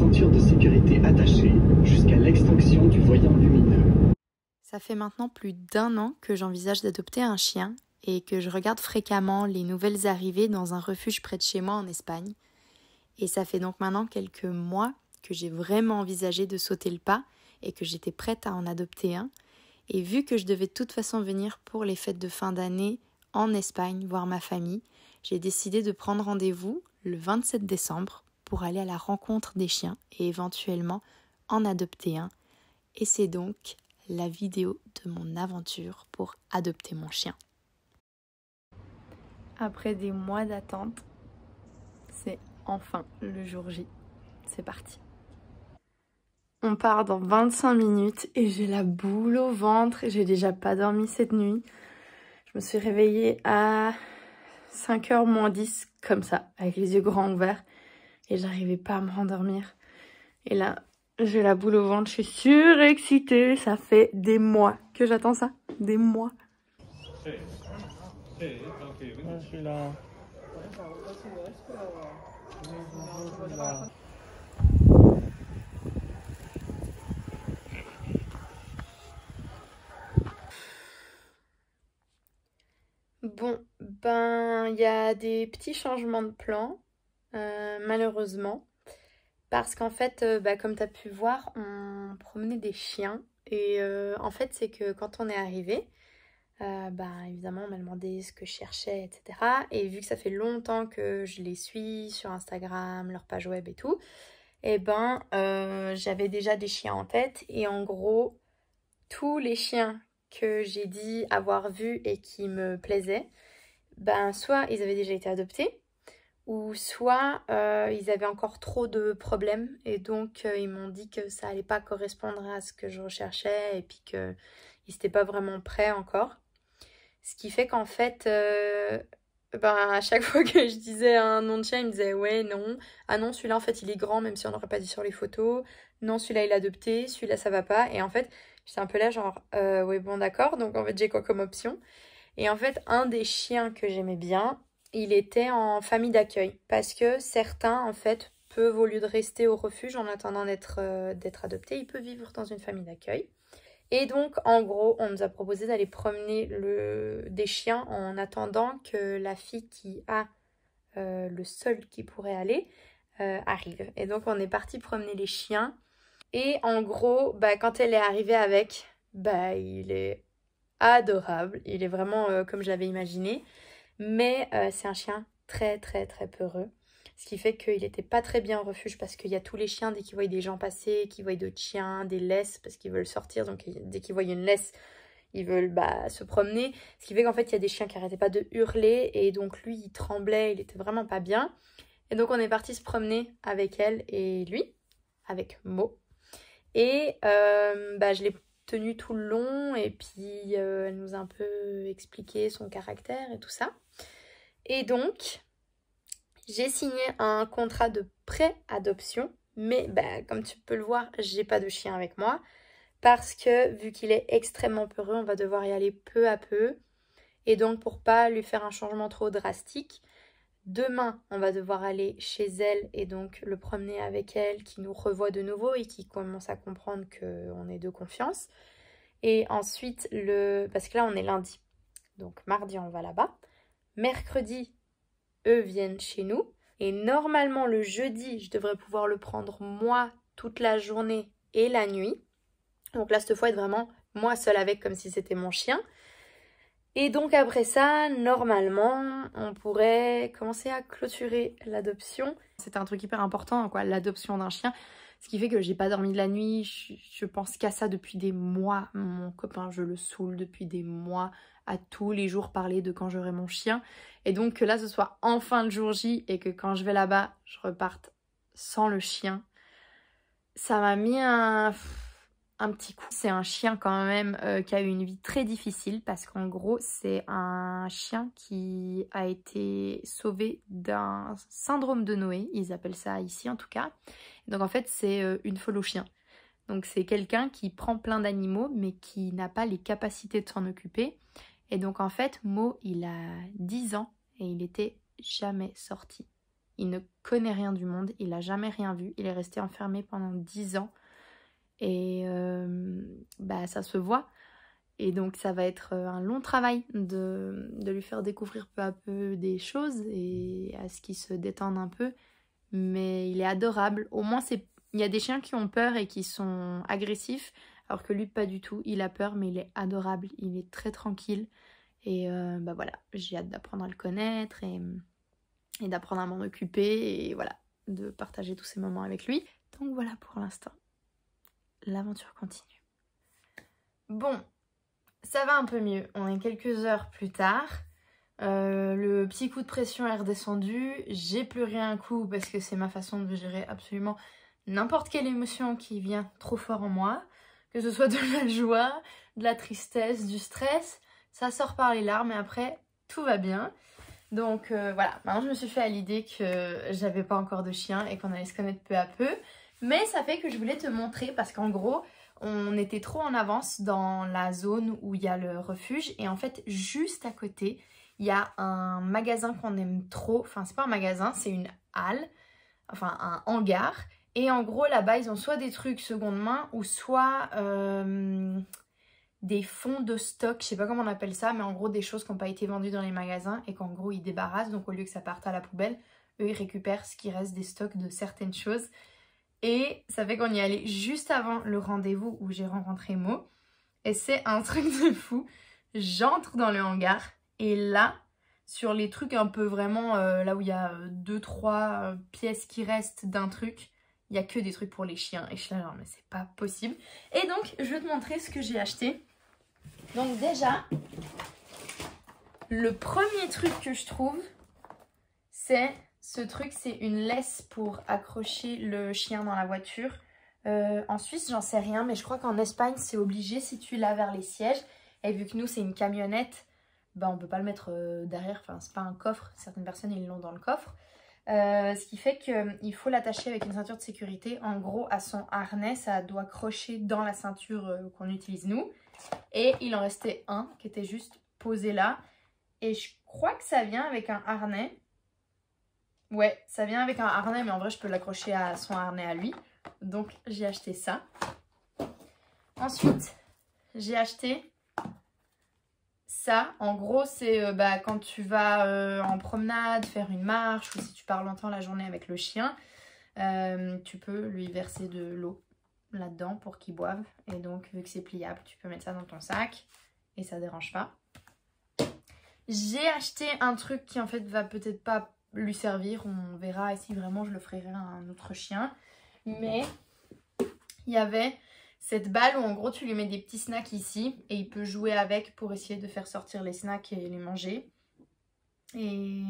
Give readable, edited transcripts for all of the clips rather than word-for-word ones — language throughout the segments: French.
ceintures de sécurité attachées jusqu'à l'extinction du voyant lumineux. Ça fait maintenant plus d'1 an que j'envisage d'adopter un chien et que je regarde fréquemment les nouvelles arrivées dans un refuge près de chez moi en Espagne. Et ça fait donc maintenant quelques mois que j'ai vraiment envisagé de sauter le pas et que j'étais prête à en adopter un. Et vu que je devais de toute façon venir pour les fêtes de fin d'année en Espagne voir ma famille, j'ai décidé de prendre rendez-vous le 27 décembre pour aller à la rencontre des chiens et éventuellement en adopter un. Et c'est donc la vidéo de mon aventure pour adopter mon chien. Après des mois d'attente, c'est enfin le jour J. C'est parti. On part dans 25 minutes et j'ai la boule au ventre. J'ai déjà pas dormi cette nuit. Je me suis réveillée à 5h moins 10, comme ça, avec les yeux grands ouverts. Et j'arrivais pas à me rendormir. Et là, j'ai la boule au ventre, je suis surexcitée. Ça fait des mois que j'attends ça. Des mois. Je suis là. Bon, ben, il y a des petits changements de plan, malheureusement. Parce qu'en fait, comme tu as pu voir, on promenait des chiens. Et en fait, c'est que quand on est arrivé, évidemment, on m'a demandé ce que je cherchais, etc. Et vu que ça fait longtemps que je les suis sur Instagram, leur page web et tout, j'avais déjà des chiens en tête. Et en gros, tous les chiens que j'ai dit avoir vus et qui me plaisaient, soit ils avaient déjà été adoptés, ou soit ils avaient encore trop de problèmes et donc ils m'ont dit que ça allait pas correspondre à ce que je recherchais et puis qu'ils n'étaient pas vraiment prêts encore. Ce qui fait qu'en fait, à chaque fois que je disais un nom de chien, ils me disaient ouais, non. Ah non, celui-là en fait il est grand même si on n'aurait pas dit sur les photos. Non, celui-là il est adopté, celui-là ça va pas. Et en fait, j'étais un peu là genre ouais bon d'accord, donc en fait j'ai quoi comme option? Et en fait, un des chiens que j'aimais bien, il était en famille d'accueil. Parce que certains, en fait, peuvent, au lieu de rester au refuge en attendant d'être adoptés, ils peuvent vivre dans une famille d'accueil. Et donc, en gros, on nous a proposé d'aller promener des chiens en attendant que la fille qui a le seul qui pourrait aller arrive. Et donc, on est parti promener les chiens. Et en gros, quand elle est arrivée avec, il est adorable. Il est vraiment comme je l'avais imaginé. Mais c'est un chien très très très peureux. Ce qui fait qu'il n'était pas très bien au refuge parce qu'il y a tous les chiens, dès qu'ils voient des gens passer, qu'ils voient d'autres chiens, des laisses, parce qu'ils veulent sortir. Donc dès qu'ils voient une laisse, ils veulent se promener. Ce qui fait qu'en fait, il y a des chiens qui n'arrêtaient pas de hurler. Et donc lui, il tremblait, il était vraiment pas bien. Et donc on est parti se promener avec elle et lui, avec Mo. Et je l'ai tenue tout le long et puis elle nous a un peu expliqué son caractère et tout ça. Et donc, j'ai signé un contrat de pré-adoption, mais comme tu peux le voir, j'ai pas de chien avec moi parce que vu qu'il est extrêmement peureux, on va devoir y aller peu à peu. Et donc, pour pas lui faire un changement trop drastique, demain, on va devoir aller chez elle et donc le promener avec elle, qui nous revoit de nouveau et qui commence à comprendre qu'on est de confiance. Et ensuite, parce que là, on est lundi. Donc, mardi, on va là-bas. Mercredi, eux viennent chez nous. Et normalement, le jeudi, je devrais pouvoir le prendre moi toute la journée et la nuit. Donc là, cette fois, être vraiment moi seule avec, comme si c'était mon chien. Et donc après ça, normalement, on pourrait commencer à clôturer l'adoption. C'est un truc hyper important, quoi, l'adoption d'un chien. Ce qui fait que j'ai pas dormi de la nuit, je pense qu'à ça depuis des mois. Mon copain, je le saoule depuis des mois à tous les jours parler de quand j'aurai mon chien. Et donc que là, ce soit enfin le jour J et que quand je vais là-bas, je reparte sans le chien. Ça m'a mis un petit coup. C'est un chien quand même qui a eu une vie très difficile parce qu'en gros c'est un chien qui a été sauvé d'un syndrome de Noé, ils appellent ça ici en tout cas. Donc en fait c'est une folle aux chiens. Donc c'est quelqu'un qui prend plein d'animaux mais qui n'a pas les capacités de s'en occuper. Et donc en fait Mo il a 10 ans et il était jamais sorti. il ne connaît rien du monde, il n'a jamais rien vu, il est resté enfermé pendant 10 ans et ça se voit. Et donc ça va être un long travail de lui faire découvrir peu à peu des choses et à ce qu'il se détende un peu. Mais il est adorable. Au moins, il y a des chiens qui ont peur et qui sont agressifs, alors que lui, pas du tout. Il a peur, mais il est adorable. Il est très tranquille. Et voilà, j'ai hâte d'apprendre à le connaître et d'apprendre à m'en occuper et voilà, de partager tous ces moments avec lui. Donc voilà pour l'instant. L'aventure continue. Bon, ça va un peu mieux. On est quelques heures plus tard. Le petit coup de pression est redescendu. J'ai pleuré un coup parce que c'est ma façon de gérer absolument n'importe quelle émotion qui vient trop fort en moi. Que ce soit de la joie, de la tristesse, du stress. Ça sort par les larmes et après tout va bien. Donc voilà, maintenant je me suis fait à l'idée que j'avais pas encore de chien et qu'on allait se connaître peu à peu. Mais ça fait que je voulais te montrer parce qu'en gros, on était trop en avance dans la zone où il y a le refuge. Et en fait, juste à côté, il y a un magasin qu'on aime trop. Enfin, c'est pas un magasin, c'est une halle. Enfin, un hangar. Et en gros, là-bas, ils ont soit des trucs seconde main ou soit des fonds de stock. Je sais pas comment on appelle ça, mais en gros, des choses qui n'ont pas été vendues dans les magasins et qu'en gros, ils débarrassent. Donc, au lieu que ça parte à la poubelle, eux, ils récupèrent ce qui reste des stocks de certaines choses. Et ça fait qu'on y allait juste avant le rendez-vous où j'ai rencontré Mo. Et c'est un truc de fou. J'entre dans le hangar et là, sur les trucs un peu vraiment, là où il y a 2-3 pièces qui restent d'un truc, il n'y a que des trucs pour les chiens. Et je suis là genre, mais c'est pas possible. Et donc, je vais te montrer ce que j'ai acheté. Donc déjà, le premier truc que je trouve, c'est... Ce truc, c'est une laisse pour accrocher le chien dans la voiture. En Suisse, j'en sais rien, mais je crois qu'en Espagne, c'est obligé si tu l'as vers les sièges. Et vu que nous, c'est une camionnette, on peut pas le mettre derrière. Enfin, c'est pas un coffre. Certaines personnes, ils l'ont dans le coffre. Ce qui fait qu'il faut l'attacher avec une ceinture de sécurité. En gros, à son harnais, ça doit crocher dans la ceinture qu'on utilise nous. Et il en restait un qui était juste posé là. Et je crois que ça vient avec un harnais. Ouais, ça vient avec un harnais, mais en vrai, je peux l'accrocher à son harnais à lui. Donc, j'ai acheté ça. Ensuite, j'ai acheté ça. En gros, c'est quand tu vas en promenade, faire une marche, ou si tu pars longtemps la journée avec le chien, tu peux lui verser de l'eau là-dedans pour qu'il boive. Et donc, vu que c'est pliable, tu peux mettre ça dans ton sac et ça dérange pas. J'ai acheté un truc qui, en fait, va peut-être pas lui servir, on verra si vraiment je le ferai à un autre chien, mais il y avait cette balle où en gros tu lui mets des petits snacks ici et il peut jouer avec pour essayer de faire sortir les snacks et les manger. Et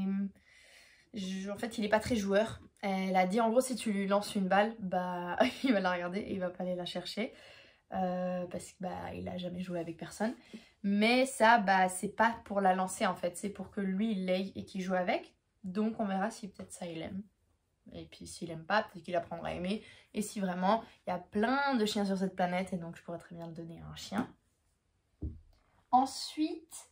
en fait il est pas très joueur. Elle a dit en gros si tu lui lances une balle, il va la regarder et il va pas aller la chercher parce que il a jamais joué avec personne. Mais ça c'est pas pour la lancer en fait, c'est pour que lui il l'aille et qu'il joue avec. Donc on verra si peut-être ça il aime. Et puis s'il aime pas, peut-être qu'il apprendra à aimer. Et si vraiment, il y a plein de chiens sur cette planète et donc je pourrais très bien le donner à un chien. Ensuite,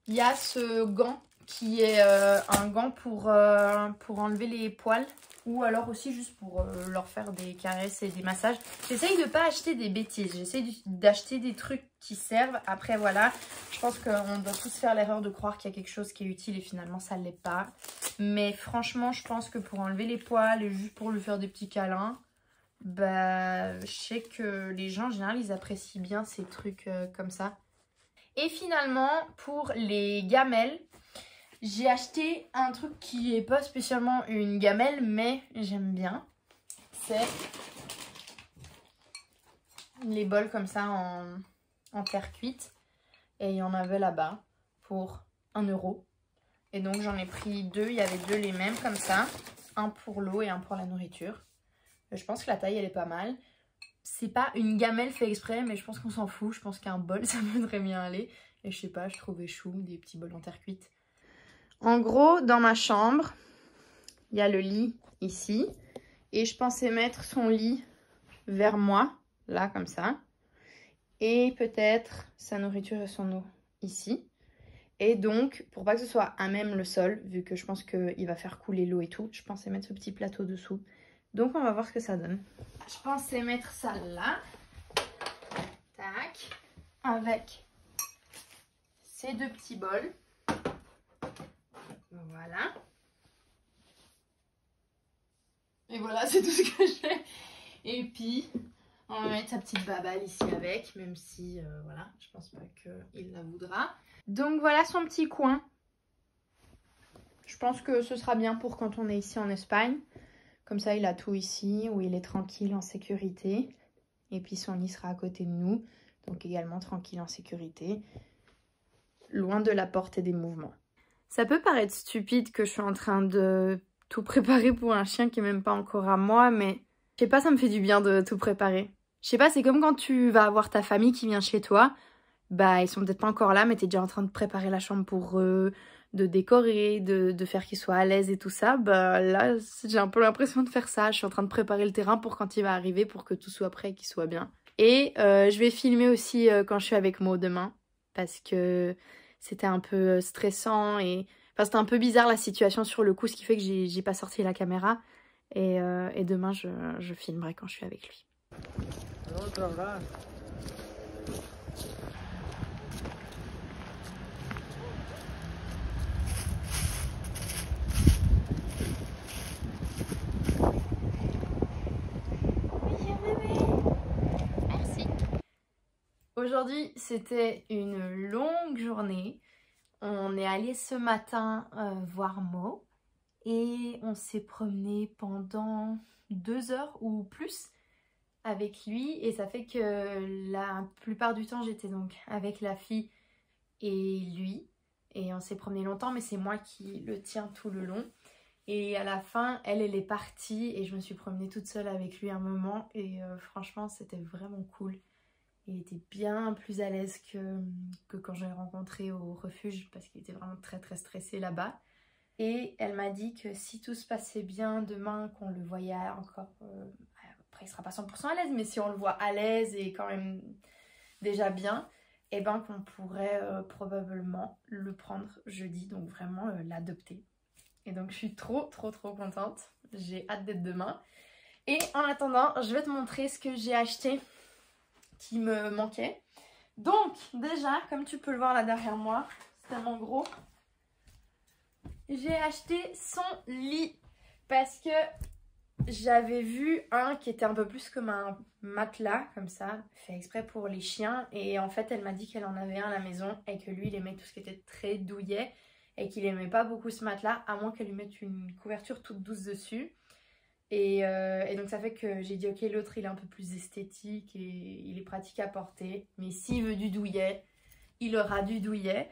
il y a ce gant qui est un gant pour enlever les poils. Ou alors aussi juste pour leur faire des caresses et des massages. J'essaye de ne pas acheter des bêtises. J'essaye d'acheter des trucs qui servent. Après voilà, je pense qu'on doit tous faire l'erreur de croire qu'il y a quelque chose qui est utile et finalement ça ne l'est pas. Mais franchement, je pense que pour enlever les poils et juste pour lui faire des petits câlins, je sais que les gens en général ils apprécient bien ces trucs comme ça. Et finalement, pour les gamelles, j'ai acheté un truc qui est pas spécialement une gamelle, mais j'aime bien. C'est les bols comme ça en terre cuite. Et il y en avait là-bas pour 1 €. Et donc j'en ai pris 2. Il y avait 2 les mêmes comme ça. Un pour l'eau et un pour la nourriture. Je pense que la taille elle est pas mal. C'est pas une gamelle fait exprès, mais je pense qu'on s'en fout. Je pense qu'un bol ça me très bien aller. Et je sais pas, je trouvais chou des petits bols en terre cuite. En gros, dans ma chambre, il y a le lit ici. Et je pensais mettre son lit vers moi, là, comme ça. Et peut-être sa nourriture et son eau ici. Et donc, pour pas que ce soit à même le sol, vu que je pense qu'il va faire couler l'eau et tout, je pensais mettre ce petit plateau dessous. Donc on va voir ce que ça donne. Je pensais mettre ça là. Tac. Avec ces deux petits bols. Voilà. Et voilà, c'est tout ce que j'ai. Et puis, on va mettre sa petite baballe ici avec, même si, voilà, je pense pas qu'il la voudra. Donc voilà son petit coin. Je pense que ce sera bien pour quand on est ici en Espagne. Comme ça, il a tout ici, où il est tranquille, en sécurité. Et puis son lit sera à côté de nous, donc également tranquille, en sécurité. Loin de la porte et des mouvements. Ça peut paraître stupide que je suis en train de tout préparer pour un chien qui est même pas encore à moi, mais je sais pas, ça me fait du bien de tout préparer. Je sais pas, c'est comme quand tu vas avoir ta famille qui vient chez toi. Bah, ils sont peut-être pas encore là, mais t'es déjà en train de préparer la chambre pour eux, de décorer, de faire qu'ils soient à l'aise et tout ça. Bah là, j'ai un peu l'impression de faire ça. Je suis en train de préparer le terrain pour quand il va arriver, pour que tout soit prêt et qu'il soit bien. Et je vais filmer aussi quand je suis avec Mo demain, parce que c'était un peu stressant et... Enfin, c'était un peu bizarre la situation sur le coup, ce qui fait que j'ai pas sorti la caméra. Et demain, je filmerai quand je suis avec lui. Aujourd'hui, c'était une longue journée. On est allé ce matin voir Mo et on s'est promené pendant 2 heures ou plus avec lui. Et ça fait que la plupart du temps, j'étais donc avec la fille et lui. Et on s'est promené longtemps, mais c'est moi qui le tiens tout le long. Et à la fin, elle est partie et je me suis promenée toute seule avec lui un moment. Et franchement, c'était vraiment cool. Il était bien plus à l'aise que quand je l'ai rencontré au refuge parce qu'il était vraiment très très stressé là-bas. Et elle m'a dit que si tout se passait bien demain, qu'on le voyait encore... après, il sera pas 100% à l'aise, mais si on le voit à l'aise et quand même déjà bien, et ben qu'on pourrait probablement le prendre jeudi, donc vraiment l'adopter. Et donc je suis trop contente. J'ai hâte d'être demain. Et en attendant, je vais te montrer ce que j'ai acheté qui me manquait. Donc déjà, comme tu peux le voir là derrière moi, c'est tellement gros. J'ai acheté son lit parce que j'avais vu un qui était un peu plus comme un matelas, comme ça, fait exprès pour les chiens. Et en fait, elle m'a dit qu'elle en avait un à la maison et que lui, il aimait tout ce qui était très douillet et qu'il aimait pas beaucoup ce matelas, à moins qu'elle lui mette une couverture toute douce dessus. Et donc ça fait que j'ai dit ok, l'autre il est un peu plus esthétique et il est pratique à porter, mais s'il veut du douillet, il aura du douillet.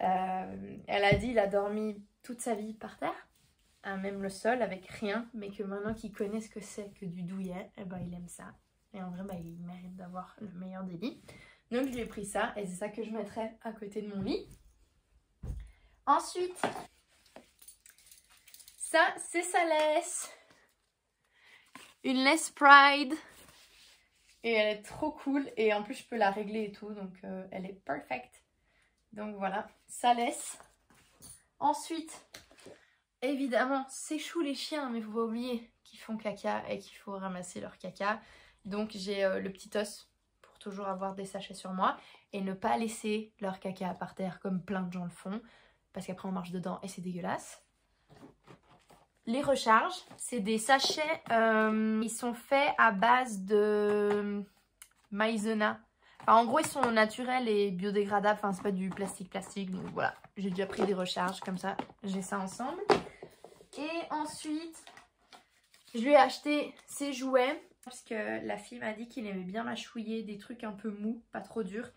Elle a dit il a dormi toute sa vie par terre, même le sol avec rien, mais que maintenant qu'il connaît ce que c'est que du douillet, eh ben, il aime ça. Et en vrai bah, il mérite d'avoir le meilleur des lits. Donc je lui ai pris ça et c'est ça que je mettrai à côté de mon lit. Ensuite, ça c'est sa laisse. Une laisse Pride et elle est trop cool et en plus je peux la régler et tout, donc elle est perfect. Donc voilà, ça laisse. Ensuite, évidemment, c'est chou les chiens, mais faut pas oublier qu'ils font caca et qu'il faut ramasser leur caca. Donc j'ai le petit os pour toujours avoir des sachets sur moi et ne pas laisser leur caca par terre comme plein de gens le font, parce qu'après on marche dedans et c'est dégueulasse. Les recharges, c'est des sachets, ils sont faits à base de maïzena. Enfin, en gros, ils sont naturels et biodégradables, enfin, c'est pas du plastique, donc voilà. J'ai déjà pris des recharges, comme ça, j'ai ça ensemble. Et ensuite, je lui ai acheté ses jouets, parce que la fille m'a dit qu'il aimait bien mâchouiller des trucs un peu mous, pas trop durs.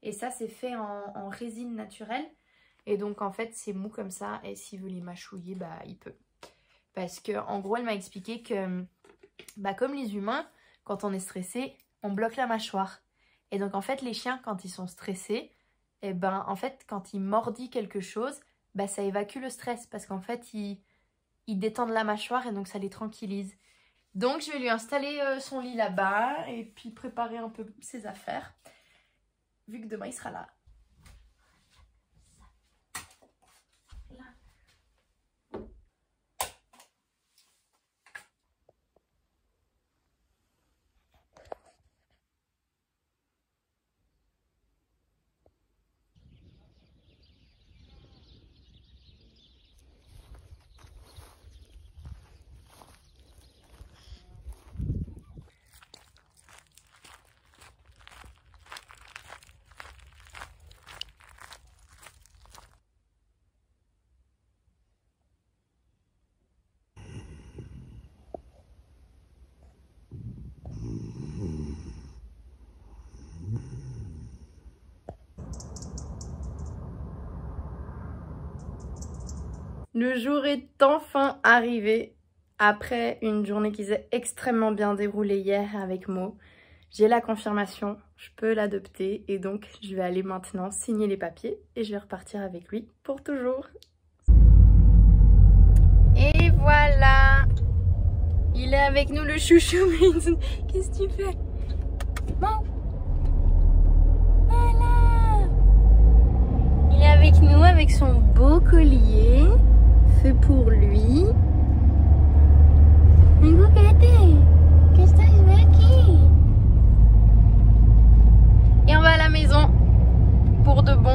Et ça, c'est fait en résine naturelle. Et donc, en fait, c'est mou comme ça, et s'il veut les mâchouiller, bah, il peut. Parce qu'en gros, elle m'a expliqué que, bah, comme les humains, quand on est stressé, on bloque la mâchoire. Et donc, en fait, les chiens, quand ils sont stressés, et ben, en fait, quand ils mordillent quelque chose, bah, ça évacue le stress. Parce qu'en fait, ils détendent la mâchoire et donc ça les tranquillise. Donc, je vais lui installer son lit là-bas et puis préparer un peu ses affaires. Vu que demain, il sera là. Le jour est enfin arrivé. Après une journée qui s'est extrêmement bien déroulée hier avec Mo, j'ai la confirmation, je peux l'adopter et donc je vais aller maintenant signer les papiers et je vais repartir avec lui pour toujours. Et voilà, il est avec nous le chouchou. Qu'est-ce que tu fais? Bon, voilà, il est avec nous avec son beau collier fait pour lui. Et on va à la maison pour de bon.